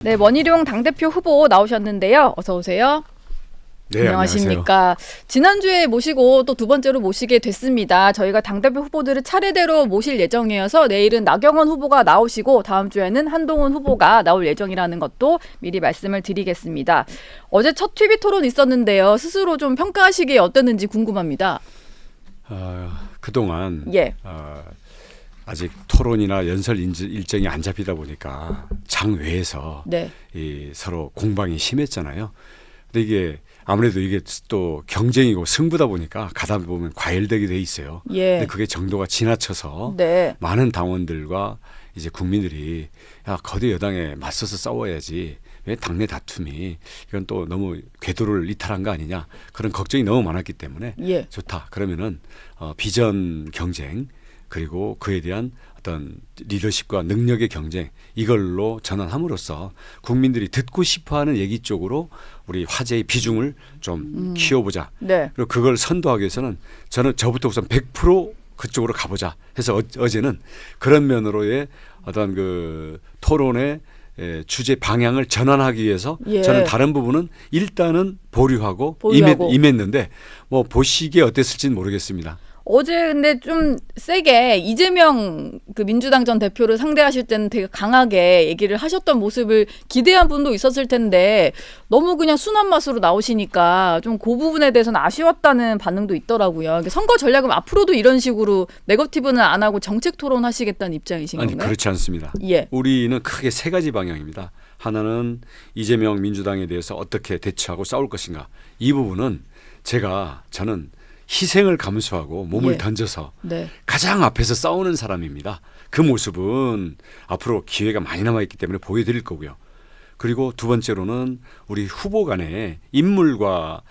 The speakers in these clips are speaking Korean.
네, 원희룡 당대표 후보 나오셨는데요. 어서 오세요. 네, 안녕하십니까. 안녕하세요. 지난주에 모시고 또 두 번째로 모시게 됐습니다. 저희가 당대표 후보들을 차례대로 모실 예정이어서 내일은 나경원 후보가 나오시고 다음 주에는 한동훈 후보가 나올 예정이라는 것도 미리 말씀을 드리겠습니다. 어제 첫 TV 토론 있었는데요. 스스로 좀 평가하시기에 어땠는지 궁금합니다. 그동안 예. 아직 토론이나 연설 일정이 안 잡히다 보니까 장외에서 네. 서로 공방이 심했잖아요. 근데 이게 아무래도 이게 또 경쟁이고 승부다 보니까 가다 보면 과열되게 돼 있어요. 예. 근데 그게 정도가 지나쳐서 네. 많은 당원들과 이제 국민들이 야, 거대 여당에 맞서서 싸워야지. 왜 당내 다툼이 이건 또 너무 궤도를 이탈한 거 아니냐. 그런 걱정이 너무 많았기 때문에 예. 좋다. 그러면은 비전 경쟁 그리고 그에 대한 어떤 리더십과 능력의 경쟁 이걸로 전환함으로써 국민들이 듣고 싶어하는 얘기 쪽으로 우리 화제의 비중을 좀 키워보자. 네. 그리고 그걸 선도하기 위해서는 저는 저부터 우선 100% 그쪽으로 가보자 해서 어제는 그런 면으로의 어떤 그 토론의 주제 방향을 전환하기 위해서 예. 저는 다른 부분은 일단은 보류하고. 임했는데 뭐 보시기에 어땠을지는 모르겠습니다. 어제 근데 좀 세게 이재명 그 민주당 전 대표를 상대하실 때는 되게 강하게 얘기를 하셨던 모습을 기대한 분도 있었을 텐데 너무 그냥 순한 맛으로 나오시니까 좀 그 부분에 대해서는 아쉬웠다는 반응도 있더라고요. 선거 전략은 앞으로도 이런 식으로 네거티브는 안 하고 정책 토론하시겠다는 입장이신 건가요? 아니 그렇지 않습니다. 예. 우리는 크게 세 가지 방향입니다. 하나는 이재명 민주당에 대해서 어떻게 대처하고 싸울 것인가. 이 부분은 저는 희생을 감수하고 몸을 예. 던져서 네. 가장 앞에서 싸우는 사람입니다. 그 모습은 앞으로 기회가 많이 남아있기 때문에 보여드릴 거고요. 그리고 두 번째로는 우리 후보 간의 인물과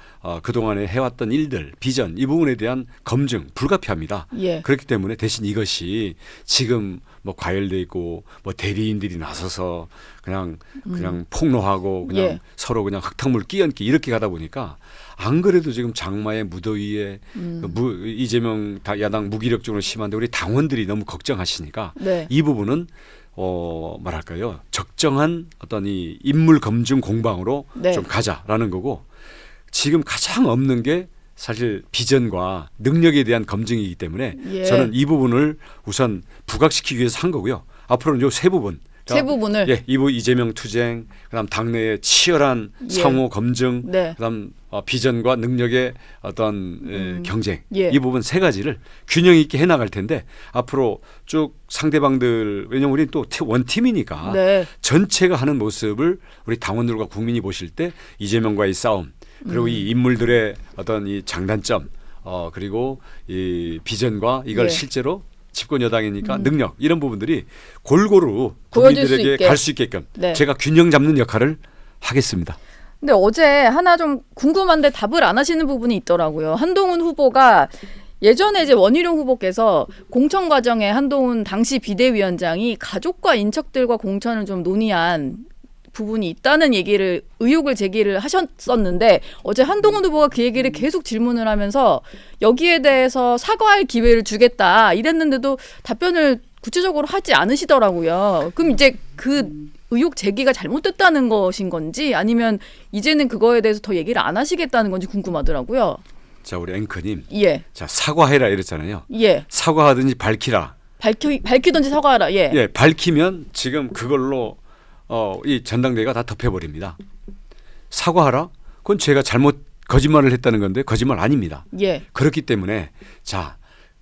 그동안에 해왔던 일들, 비전 이 부분에 대한 검증 불가피합니다. 예. 그렇기 때문에 대신 이것이 지금 뭐 과열돼 있고 뭐 대리인들이 나서서 그냥 폭로하고 그냥 예. 서로 그냥 흙탕물 끼얹기 이렇게 가다 보니까 안 그래도 지금 장마의 무더위에 이재명 야당 무기력적으로 심한데 우리 당원들이 너무 걱정하시니까 네. 이 부분은 뭐랄까요 적정한 어떤 이 인물 검증 공방으로 네. 좀 가자라는 거고 지금 가장 없는 게 사실 비전과 능력에 대한 검증이기 때문에 예. 저는 이 부분을 우선 부각시키기 위해서 한 거고요. 앞으로는 요 세 부분. 세 부분을. 예, 이재명 투쟁, 그다음 당내의 치열한 예. 상호 검증, 네. 그다음 비전과 능력의 어떤 경쟁, 예. 이 부분 세 가지를 균형 있게 해나갈 텐데 앞으로 쭉 상대방들 왜냐면 우리는 또 원팀이니까 네. 전체가 하는 모습을 우리 당원들과 국민이 보실 때 이재명과의 싸움 그리고 이 인물들의 어떤 이 장단점 그리고 이 비전과 이걸 예. 실제로 집권 여당이니까 능력 이런 부분들이 골고루 보여줄 수 국민들에게 있게. 갈 수 있게끔 네. 제가 균형 잡는 역할을 하겠습니다. 근데 어제 하나 좀 궁금한데 답을 안 하시는 부분이 있더라고요. 한동훈 후보가 예전에 이제 원희룡 후보께서 공천 과정에 한동훈 당시 비대위원장이 가족과 인척들과 공천을 좀 논의한 부분이 있다는 얘기를 의혹을 제기를 하셨었는데 어제 한동훈 후보가 그 얘기를 계속 질문을 하면서 여기에 대해서 사과할 기회를 주겠다 이랬는데도 답변을 구체적으로 하지 않으시더라고요. 그럼 이제 그 의혹 제기가 잘못됐다는 것인 건지 아니면 이제는 그거에 대해서 더 얘기를 안 하시겠다는 건지 궁금하더라고요. 자 우리 앵커님, 예, 자 사과해라 이랬잖아요. 예, 사과하든지 밝히라. 밝히든지 사과하라. 예, 예, 밝히면 지금 그걸로 이 전당대회가 다 덮여버립니다. 사과하라? 그건 제가 잘못 거짓말을 했다는 건데 거짓말 아닙니다. 예, 그렇기 때문에 자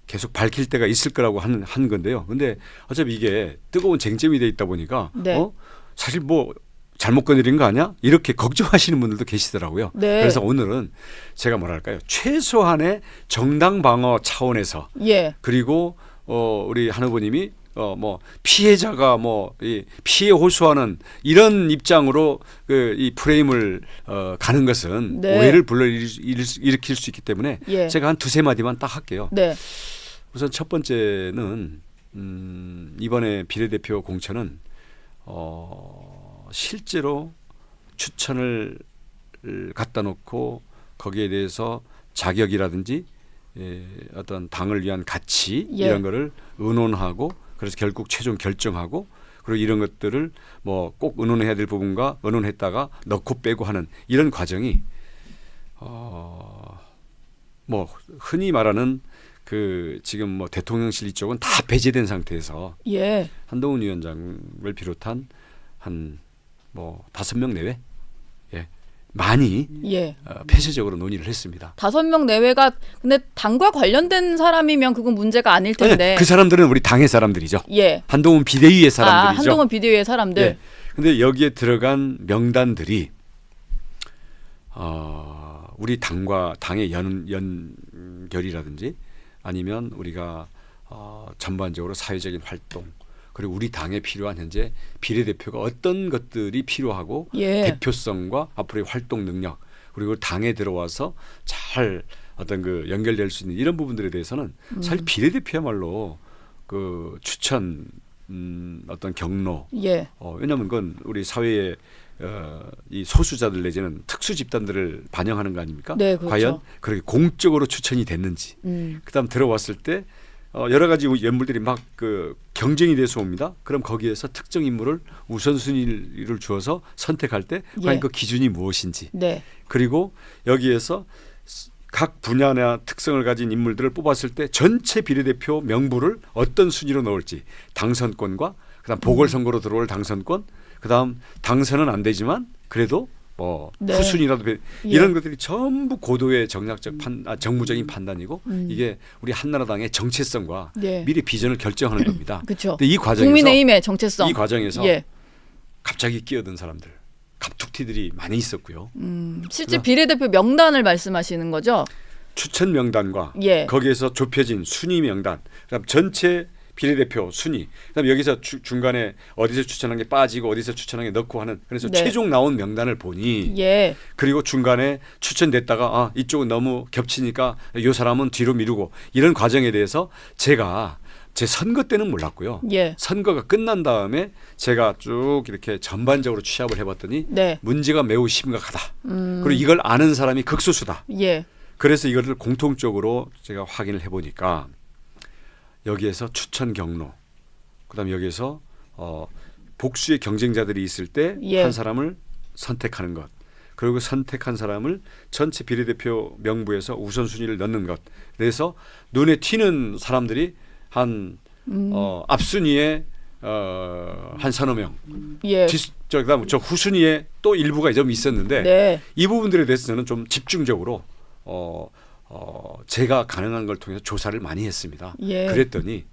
계속 밝힐 때가 있을 거라고 하는 건데요. 근데 어차피 이게 뜨거운 쟁점이 돼 있다 보니까 네. 사실 뭐 잘못 건드린 거 아니야? 이렇게 걱정하시는 분들도 계시더라고요. 네. 그래서 오늘은 제가 뭐랄까요? 최소한의 정당 방어 차원에서 예, 그리고 우리 한 후보님이 뭐 피해자가 뭐 이 피해 호소하는 이런 입장으로 이 프레임을 가는 것은 네. 오해를 불러일으킬 수 있기 때문에 예. 제가 한 두세 마디만 딱 할게요. 네, 우선 첫 번째는 이번에 비례대표 공천은 실제로 추천을 갖다 놓고 거기에 대해서 자격이라든지 어떤 당을 위한 가치 예. 이런 거를 의논하고 그래서 결국 최종 결정하고 그리고 이런 것들을 뭐 꼭 의논해야 될 부분과 의논했다가 넣고 빼고 하는 이런 과정이 뭐 흔히 말하는 그 지금 뭐 대통령실 이쪽은 다 배제된 상태에서 예. 한동훈 위원장을 비롯한 한 뭐 5명 내외 많이 예. 폐쇄적으로 논의를 했습니다. 5명 내외가 근데 당과 관련된 사람이면 그건 문제가 아닐 텐데. 그 사람들은 우리 당의 사람들이죠. 예. 한동훈 비대위의 사람들이죠. 한동훈 비대위의 사람들. 예. 근데 여기에 들어간 명단들이 우리 당의 연결이라든지 아니면 우리가 전반적으로 사회적인 활동 그리고 우리 당에 필요한 현재 비례대표가 어떤 것들이 필요하고 예. 대표성과 앞으로의 활동 능력 그리고 당에 들어와서 잘 어떤 그 연결될 수 있는 이런 부분들에 대해서는 사실 비례대표야말로 그 추천 어떤 경로 예. 왜냐하면 그건 우리 사회의 이 소수자들 내지는 특수 집단들을 반영하는 거 아닙니까? 네, 그렇죠. 과연 그렇게 공적으로 추천이 됐는지 그다음 들어왔을 때 여러 가지 인물들이 막 그 경쟁이 돼서 옵니다. 그럼 거기에서 특정 인물을 우선순위를 주어서 선택할 때 과연 예. 그 기준이 무엇인지 네. 그리고 여기에서 각 분야나 특성을 가진 인물들을 뽑았을 때 전체 비례대표 명부를 어떤 순위로 넣을지 당선권과 그다음 보궐선거로 들어올 당선권 그다음 당선은 안 되지만 그래도 뭐 네. 후순위라도 이런 것들이 전부 고도의 정무적인 판단이고 이게 우리 한나라당의 정체성과 네. 미래 비전을 결정하는 겁니다. 그렇죠. 근데 이 과정에서 국민의힘의 정체성. 이 과정에서 예. 갑자기 끼어든 사람들 갑툭튀들이 많이 있었고요. 실제 비례대표 명단을 말씀하시는 거죠? 추천 명단과 예. 거기에서 좁혀진 순위 명단, 그다음 전체 비례대표 순위, 그다음 여기서 중간에 어디서 추천한 게 빠지고 어디서 추천한 게 넣고 하는 그래서 네. 최종 나온 명단을 보니 예. 그리고 중간에 추천됐다가 이쪽은 너무 겹치니까 이 사람은 뒤로 미루고 이런 과정에 대해서 제가 제 선거 때는 몰랐고요. 예. 선거가 끝난 다음에 제가 쭉 이렇게 전반적으로 취합을 해봤더니 네. 문제가 매우 심각하다. 그리고 이걸 아는 사람이 극소수다. 예. 그래서 이것을 공통적으로 제가 확인을 해보니까 여기에서 추천 경로, 그다음에 여기에서 복수의 경쟁자들이 있을 때 한 예. 사람을 선택하는 것, 그리고 선택한 사람을 전체 비례대표 명부에서 우선순위를 넣는 것. 그래서 눈에 튀는 사람들이 한 앞순위에 한 서너 명, 예. 그다음 저 후순위에 또 일부가 좀 있었는데 네. 이 부분들에 대해서는 좀 집중적으로 제가 가능한 걸 통해서 조사를 많이 했습니다. 예. 그랬더니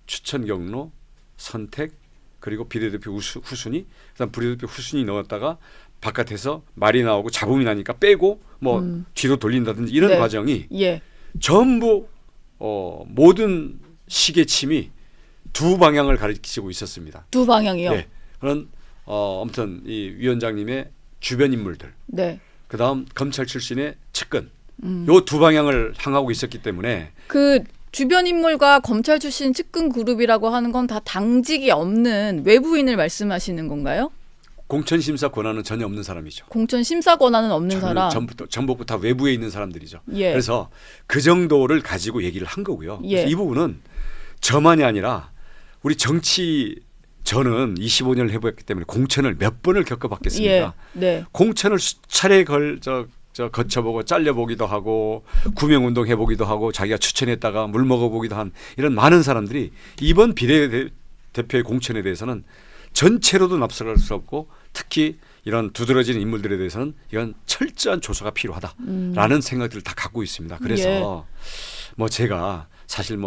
추천 경로, 선택, 그리고 비례대표 후순위, 그다음 비례대표 후순위 넣었다가 바깥에서 말이 나오고 잡음이 나니까 빼고 뭐 뒤로 돌린다든지 이런 네. 과정이 예. 전부 모든 시계침이 두 방향을 가리키고 있었습니다. 두 방향이요. 네. 그런 아무튼 이 위원장님의 주변 인물들, 네. 그다음 검찰 출신의 측근, 요 두 방향을 향하고 있었기 때문에 그 주변 인물과 검찰 출신 측근 그룹이라고 하는 건 다 당직이 없는 외부인을 말씀하시는 건가요? 공천 심사 권한은 전혀 없는 사람이죠. 공천 심사 권한은 없는 사람. 전부 다 외부에 있는 사람들이죠. 예. 그래서 그 정도를 가지고 얘기를 한 거고요. 예. 그래서 이 부분은 저만이 아니라 우리 저는 25년을 해보았기 때문에 공천을 몇 번을 겪어봤겠습니까? 예. 네. 공천을 수차례 거쳐보고 잘려보기도 하고 구명운동 해보기도 하고 자기가 추천했다가 물 먹어보기도 한 이런 많은 사람들이 이번 비례대표의 공천에 대해서는 전체로도 납득할 수 없고 특히 이런 두드러지는 인물들에 대해서는 이건 철저한 조사가 필요하다라는 생각들을 다 갖고 있습니다. 그래서 뭐 제가 사실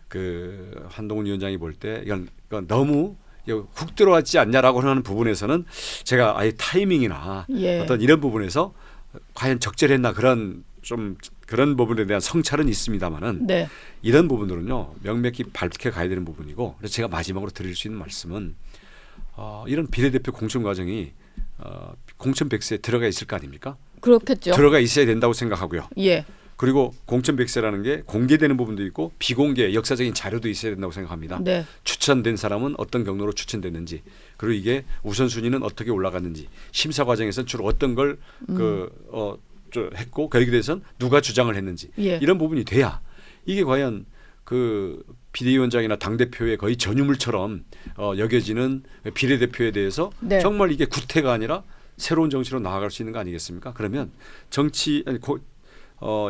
그 한동훈 위원장이 볼 때 이건 너무 훅 들어왔지 않냐라고 하는 부분에서는 제가 아예 타이밍이나 예. 어떤 이런 부분에서 과연 적절했나 그런 부분에 대한 성찰은 있습니다만은 네. 이런 부분들은요 명백히 밝혀 가야 되는 부분이고 그래서 제가 마지막으로 드릴 수 있는 말씀은 이런 비례대표 공천 과정이 공천 백서에 들어가 있을 거 아닙니까? 그렇겠죠. 들어가 있어야 된다고 생각하고요. 예. 그리고 공천 백서라는 게 공개되는 부분도 있고 비공개 역사적인 자료도 있어야 된다고 생각합니다. 네. 추천된 사람은 어떤 경로로 추천됐는지 그리고 이게 우선순위는 어떻게 올라갔는지 심사 과정에서 주로 어떤 걸 했고 거기에 대해서는 누가 주장을 했는지 예. 이런 부분이 돼야 이게 과연 그 비대위원장이나 당 대표의 거의 전유물처럼 여겨지는 비례대표에 대해서 네. 정말 이게 구태가 아니라 새로운 정치로 나아갈 수 있는 거 아니겠습니까? 그러면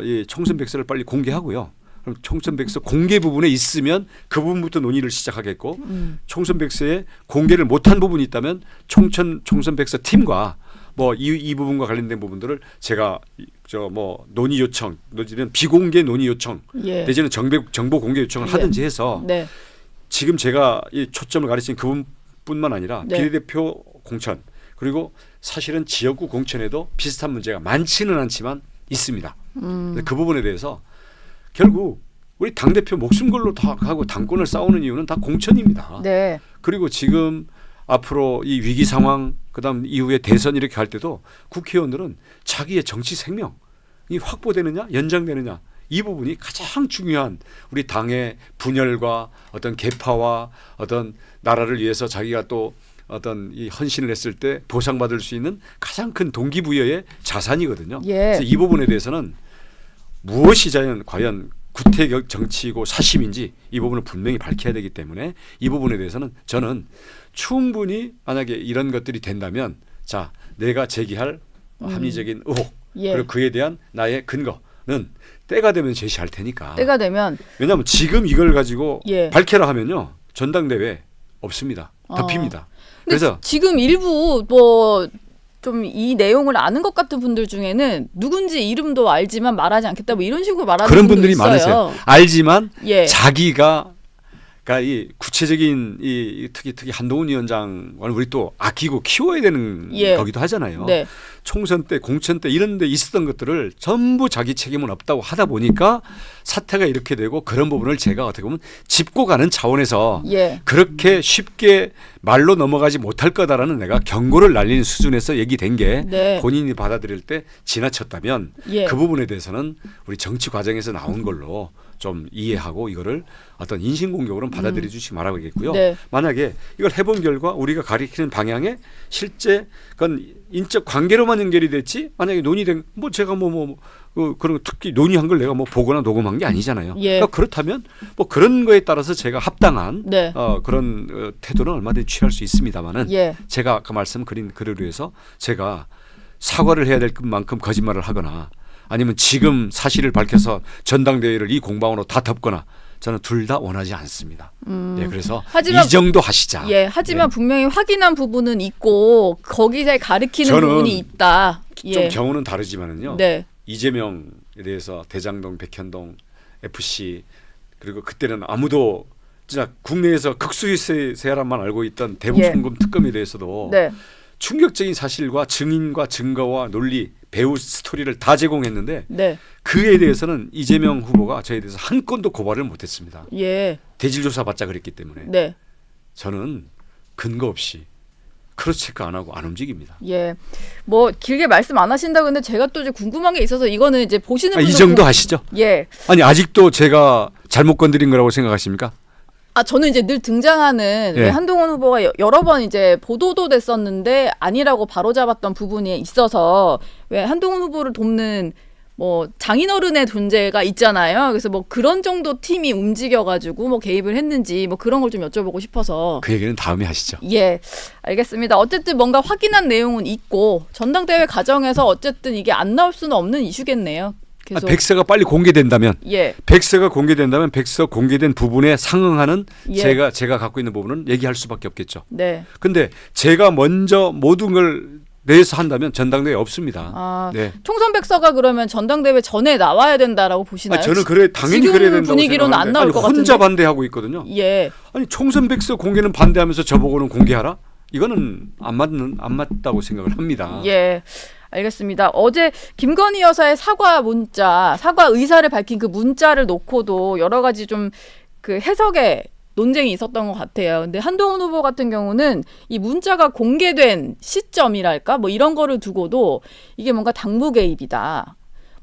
이 총선 백서를 빨리 공개하고요. 그럼 총선 백서 공개 부분에 있으면 그 부분부터 논의를 시작하겠고 총선 백서에 공개를 못한 부분이 있다면 총선 백서 팀과 뭐 이 부분과 관련된 부분들을 제가 논의 요청, 내지는 비공개 논의 요청, 예. 내지는 정보 공개 요청을 예. 하든지 해서 네. 지금 제가 이 초점을 가리킨 그분뿐만 아니라 네. 비례대표 공천 그리고 사실은 지역구 공천에도 비슷한 문제가 많지는 않지만 있습니다. 그 부분에 대해서 결국 우리 당대표 목숨 걸로 다 하고 당권을 싸우는 이유는 다 공천입니다. 네. 그리고 지금 앞으로 이 위기 상황 그다음 이후에 대선 이렇게 할 때도 국회의원들은 자기의 정치 생명이 확보되느냐 연장되느냐 이 부분이 가장 중요한 우리 당의 분열과 어떤 계파와 어떤 나라를 위해서 자기가 또 어떤 이 헌신을 했을 때 보상받을 수 있는 가장 큰 동기부여의 자산이거든요. 예. 그래서 이 부분에 대해서는 무엇이 과연 구태 정치이고 사심인지 이 부분을 분명히 밝혀야 되기 때문에 이 부분에 대해서는 저는 충분히 만약에 이런 것들이 된다면 자 내가 제기할 합리적인 의혹 예. 그리고 그에 대한 나의 근거는 때가 되면 제시할 테니까. 때가 되면 왜냐하면 지금 이걸 가지고 예. 밝혀라 하면요 전당대회 없습니다. 덮입니다. 그래서 지금 일부 뭐 좀 이 내용을 아는 것 같은 분들 중에는 누군지 이름도 알지만 말하지 않겠다 뭐 이런 식으로 말하는 그런 분도 분들이 있어요. 많으세요. 알지만 예. 자기가 그러니까 이 구체적인 이 특히 한동훈 위원장을 우리 또 아끼고 키워야 되는 예. 거기도 하잖아요. 네. 총선 때 공천 때 이런 데 있었던 것들을 전부 자기 책임은 없다고 하다 보니까 사태가 이렇게 되고 그런 부분을 제가 어떻게 보면 짚고 가는 차원에서 예. 그렇게 쉽게 말로 넘어가지 못할 거다라는 내가 경고를 날리는 수준에서 얘기된 게 네. 본인이 받아들일 때 지나쳤다면 예. 그 부분에 대해서는 우리 정치 과정에서 나온 걸로 좀 이해하고 이거를 어떤 인신공격으로는 받아들여 주시기 바라겠고요. 네. 만약에 이걸 해본 결과 우리가 가리키는 방향에 실제 그건 인적 관계로만 연결이 됐지 만약에 논의된 뭐 제가 그런 특히 논의한 걸 내가 뭐 보거나 녹음한 게 아니잖아요. 예. 그러니까 그렇다면 뭐 그런 거에 따라서 제가 합당한 네. 그런 태도는 얼마든지 취할 수 있습니다만은 예. 제가 아까 말씀드린 글을 위해서 제가 사과를 해야 될 만큼 거짓말을 하거나 아니면 지금 사실을 밝혀서 전당대회를 이 공방으로 다 덮거나 저는 둘 다 원하지 않습니다. 예, 그래서 하지만 이 정도 하시자. 예, 하지만 예. 분명히 확인한 부분은 있고 거기서 가리키는 저는 부분이 있다. 예. 좀 경우는 다르지만은요. 네. 이재명에 대해서 대장동, 백현동, FC 그리고 그때는 아무도 진짜 국내에서 극수세라만 알고 있던 대북송금 특검에 대해서도 네. 충격적인 사실과 증인과 증거와 논리 배우 스토리를 다 제공했는데 네. 그에 대해서는 이재명 후보가 저에 대해서 한 건도 고발을 못했습니다. 예. 대질조사 받자 그랬기 때문에 네. 저는 근거 없이 크로스 체크 안 하고 안 움직입니다. 예. 뭐 길게 말씀 안 하신다고 근데 제가 또 이제 궁금한 게 있어서 이거는 이제 보시는 이 분들 정도 하시죠? 예. 아니 아직도 제가 잘못 건드린 거라고 생각하십니까? 저는 이제 늘 등장하는 예. 왜 한동훈 후보가 여러 번 이제 보도도 됐었는데 아니라고 바로잡았던 부분이 있어서 왜 한동훈 후보를 돕는 뭐 장인어른의 존재가 있잖아요. 그래서 뭐 그런 정도 팀이 움직여가지고 뭐 개입을 했는지 뭐 그런 걸 좀 여쭤보고 싶어서. 그 얘기는 다음에 하시죠. 예, 알겠습니다. 어쨌든 뭔가 확인한 내용은 있고 전당대회 과정에서 어쨌든 이게 안 나올 수는 없는 이슈겠네요. 계속. 백서가 빨리 공개된다면 예. 백서 공개된 부분에 상응하는 예. 제가 갖고 있는 부분은 얘기할 수밖에 없겠죠. 네. 근데 제가 먼저 모든 걸 내서 한다면 전당대회 없습니다. 네. 총선 백서가 그러면 전당대회 전에 나와야 된다라고 보시나요? 저는 당연히 지금 그래야 된다고 분위기로는 안 나올 것 같은데. 혼자 반대하고 있거든요. 예. 아니 총선 백서 공개는 반대하면서 저보고는 공개하라? 이거는 안 맞다고 생각을 합니다. 예. 알겠습니다. 어제 김건희 여사의 사과 의사를 밝힌 그 문자를 놓고도 여러 가지 좀 그 해석의 논쟁이 있었던 것 같아요. 근데 한동훈 후보 같은 경우는 이 문자가 공개된 시점이랄까 뭐 이런 거를 두고도 이게 뭔가 당무 개입이다.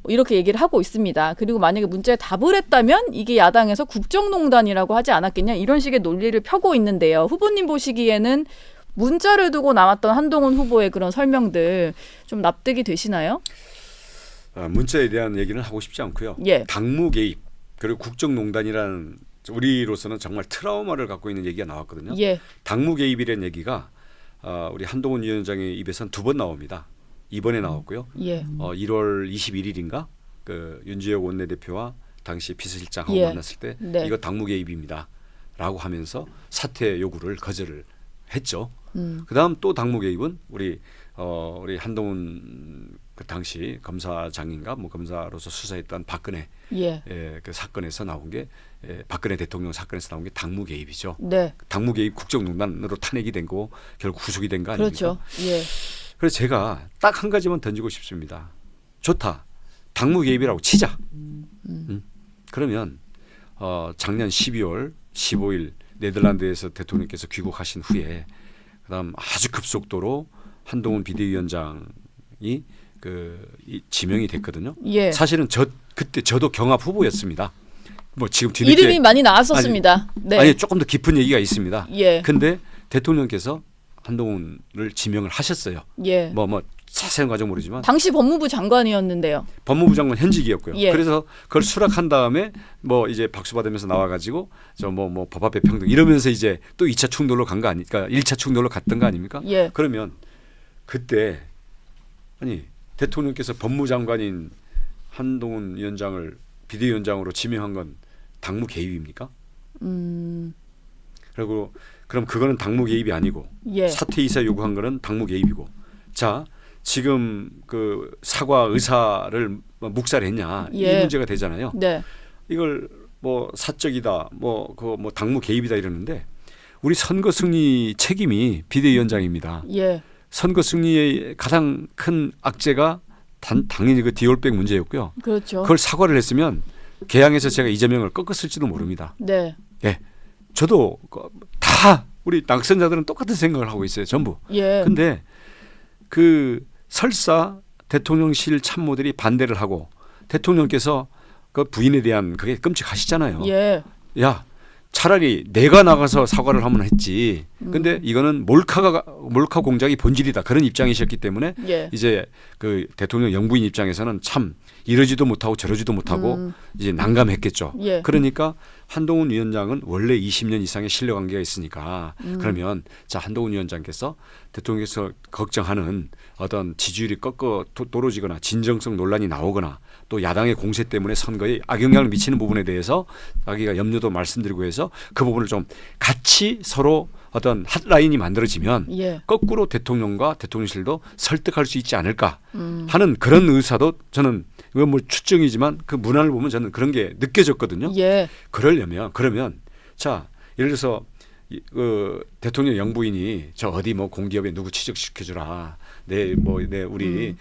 뭐 이렇게 얘기를 하고 있습니다. 그리고 만약에 문자에 답을 했다면 이게 야당에서 국정농단이라고 하지 않았겠냐 이런 식의 논리를 펴고 있는데요. 후보님 보시기에는 문자를 두고 나왔던 한동훈 후보의 그런 설명들 좀 납득이 되시나요? 문자에 대한 얘기는 하고 싶지 않고요. 예. 당무 개입 그리고 국정농단이라는 우리로서는 정말 트라우마를 갖고 있는 얘기가 나왔거든요. 예. 당무 개입이라는 얘기가 우리 한동훈 위원장의 입에서는 2번 나옵니다. 이번에 나왔고요. 예. 1월 21일인가 그 윤지혁 원내대표와 당시 비서실장하고 예. 만났을 때 네. 이거 당무 개입입니다라고 하면서 사퇴 요구를 거절을 했죠. 그다음 또 당무 개입은 우리 한동훈 그 당시 검사장인가 뭐 검사로서 수사했던 박근혜 예. 그 사건에서 나온 게 박근혜 대통령 사건에서 나온 게 당무 개입이죠. 네. 당무 개입 국정농단으로 탄핵이 된 거 결국 구속이 된 거 아닙니까? 그렇죠. 예. 그래서 제가 딱 한 가지만 던지고 싶습니다. 좋다. 당무 개입이라고 치자. 그러면 작년 12월 15일 네덜란드에서 대통령께서 귀국하신 후에 그다음 아주 급속도로 한동훈 비대위원장이 지명이 됐거든요. 예. 사실은 그때 저도 경합 후보였습니다. 뭐 지금 뒤늦게 이름이 많이 나왔었습니다. 네. 아니 조금 더 깊은 얘기가 있습니다. 예. 근데 대통령께서 한동훈을 지명을 하셨어요. 예. 뭐 자세한 과정 모르지만 당시 법무부 장관이었는데요. 법무부 장관 현직이었고요. 예. 그래서 그걸 수락한 다음에 뭐 이제 박수 받으면서 나와가지고 저 뭐 법 앞에 평등 이러면서 이제 또 2차 충돌로 간 거 아닙니까? 1차 충돌로 갔던 거 아닙니까? 예. 그러면 그때 아니 대통령께서 법무장관인 한동훈 위원장을 비대위원장으로 지명한 건 당무 개입입니까? 그리고 그럼 그거는 당무 개입이 아니고 예. 사퇴 이사 요구한 거는 당무 개입이고 자 지금 그 사과 의사를 묵살했냐 예. 이 문제가 되잖아요. 네. 이걸 뭐 사적이다 뭐 당무 개입이다 이러는데 우리 선거 승리 책임이 비대위원장입니다. 예. 선거 승리의 가장 큰 악재가 당연히 그 디올백 문제였고요. 그렇죠. 그걸 사과를 했으면 개항에서 제가 이재명을 꺾었을지도 모릅니다. 네. 예, 저도 다 우리 낙선자들은 똑같은 생각을 하고 있어요. 전부. 예. 근데 그 설사 대통령실 참모들이 반대를 하고 대통령께서 그 부인에 대한 그게 끔찍하시잖아요. 예. 야 차라리 내가 나가서 사과를 하면 했지. 근데 이거는 몰카 공작이 본질이다. 그런 입장이셨기 때문에 예. 이제 그 대통령 영부인 입장에서는 참 이러지도 못하고 저러지도 못하고 이제 난감했겠죠. 예. 그러니까 한동훈 위원장은 원래 20년 이상의 신뢰 관계가 있으니까 그러면 자 한동훈 위원장께서 대통령께서 걱정하는 어떤 지지율이 떨어지거나 진정성 논란이 나오거나 또 야당의 공세 때문에 선거에 악영향을 미치는 부분에 대해서 자기가 염려도 말씀드리고 해서 그 부분을 좀 같이 서로 어떤 핫라인이 만들어지면 예. 거꾸로 대통령과 대통령실도 설득할 수 있지 않을까 하는 그런 의사도 저는 이건 뭐 추정이지만 그 문안을 보면 저는 그런 게 느껴졌거든요. 예. 그러면 자 예를 들어서 그 대통령 영부인이 저 어디 뭐 공기업에 누구 취직시켜주라 우리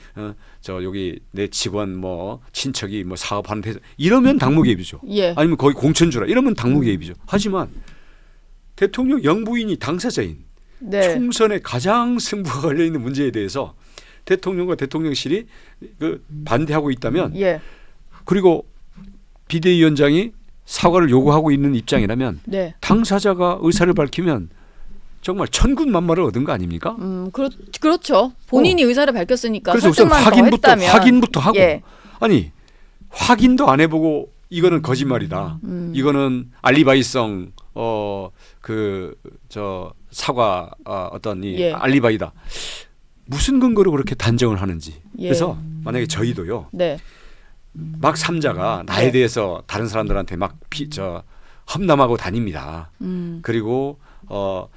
저 여기 내 직원 뭐 친척이 뭐 사업하는 데서 이러면 당무 개입이죠. 예. 아니면 거기 공천 주라 이러면 당무 개입이죠. 하지만 대통령 영부인이 당사자인 네. 총선에 가장 승부가 걸려 있는 문제에 대해서 대통령과 대통령실이 그 반대하고 있다면 예. 그리고 비대위원장이 사과를 요구하고 있는 입장이라면 네. 당사자가 의사를 밝히면 정말 천군만마를 얻은 거 아닙니까? 그렇죠. 본인이 의사를 밝혔으니까 그래서 우선 설득만 더 했다면. 확인부터 하고 예. 아니 확인도 안 해보고 이거는 거짓말이다. 이거는 알리바이성 사과 어떤 이 예. 알리바이다. 무슨 근거로 그렇게 단정을 하는지. 예. 그래서 만약에 저희도요. 네. 막 삼자가 나에 네. 대해서 다른 사람들한테 막 험담하고 다닙니다. 그리고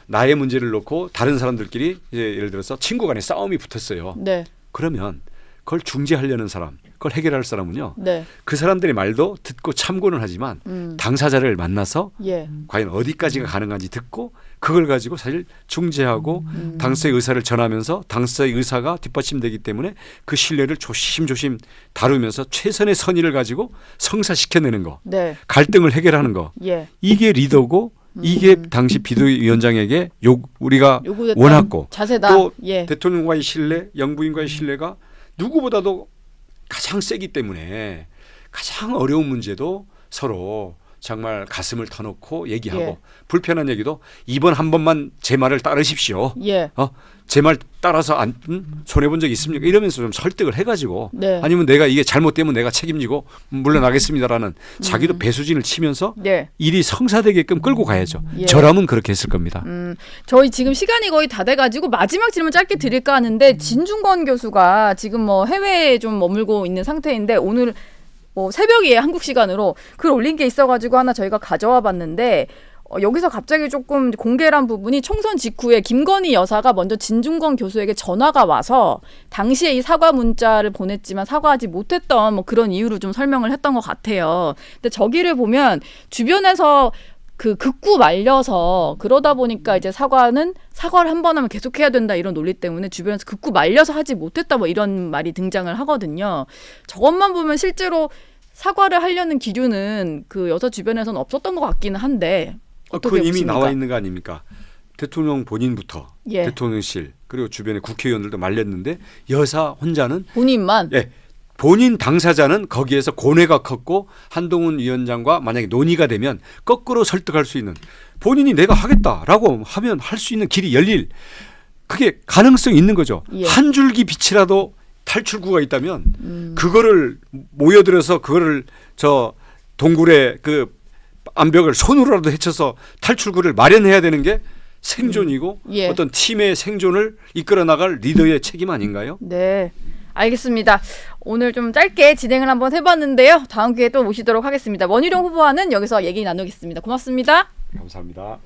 나의 문제를 놓고 다른 사람들끼리 이제 예를 들어서 친구 간에 싸움이 붙었어요. 네. 그러면 그걸 중재하려는 사람, 그걸 해결할 사람은요. 네. 그 사람들의 말도 듣고 참고는 하지만 당사자를 만나서 예. 과연 어디까지가 가능한지 듣고 그걸 가지고 사실 중재하고 당사의 의사를 전하면서 당사의 의사가 뒷받침되기 때문에 그 신뢰를 조심조심 다루면서 최선의 선의를 가지고 성사시켜내는 거. 네. 갈등을 해결하는 거. 예. 이게 리더고 이게 당시 비대위원장에게 우리가 요구됐던 원했고 자세다. 또 예. 대통령과의 신뢰, 영부인과의 신뢰가 누구보다도 가장 세기 때문에 가장 어려운 문제도 서로 정말 가슴을 터놓고 얘기하고 예. 불편한 얘기도 이번 한 번만 제 말을 따르십시오. 예. 제 말 따라서 손해본 적 있습니까? 이러면서 좀 설득을 해가지고 네. 아니면 내가 이게 잘못되면 내가 책임지고 물러나겠습니다라는 자기도 배수진을 치면서 네. 일이 성사되게끔 끌고 가야죠. 예. 저라면 그렇게 했을 겁니다. 저희 지금 시간이 거의 다 돼가지고 마지막 질문 짧게 드릴까 하는데 진중권 교수가 지금 뭐 해외에 좀 머물고 있는 상태인데 오늘 뭐 새벽에 한국 시간으로 글 올린 게 있어가지고 하나 저희가 가져와 봤는데 여기서 갑자기 조금 공개란 부분이 총선 직후에 김건희 여사가 먼저 진중권 교수에게 전화가 와서 당시에 이 사과 문자를 보냈지만 사과하지 못했던 뭐 그런 이유로 좀 설명을 했던 것 같아요. 근데 저기를 보면 주변에서 그 극구 말려서 그러다 보니까 이제 사과를 한 번 하면 계속 해야 된다 이런 논리 때문에 주변에서 극구 말려서 하지 못했다 뭐 이런 말이 등장을 하거든요. 저것만 보면 실제로 사과를 하려는 기류는 그 여사 주변에서는 없었던 것 같기는 한데 어떻게 그건 이미 보십니까? 나와 있는 거 아닙니까? 대통령 본인부터 예. 대통령실 그리고 주변의 국회의원들도 말렸는데 여사 혼자는 본인만 본인 당사자는 거기에서 고뇌가 컸고 한동훈 위원장과 만약에 논의가 되면 거꾸로 설득할 수 있는 본인이 내가 하겠다라고 하면 할 수 있는 길이 열릴 그게 가능성이 있는 거죠. 예. 한 줄기 빛이라도 탈출구가 있다면 그거를 모여들어서 그거를 저 동굴의 그 암벽을 손으로라도 헤쳐서 탈출구를 마련해야 되는 게 생존이고 예. 어떤 팀의 생존을 이끌어 나갈 리더의 책임 아닌가요? 네. 알겠습니다. 오늘 좀 짧게 진행을 한번 해봤는데요. 다음 기회에 또 모시도록 하겠습니다. 원희룡 후보와는 여기서 얘기 나누겠습니다. 고맙습니다. 감사합니다.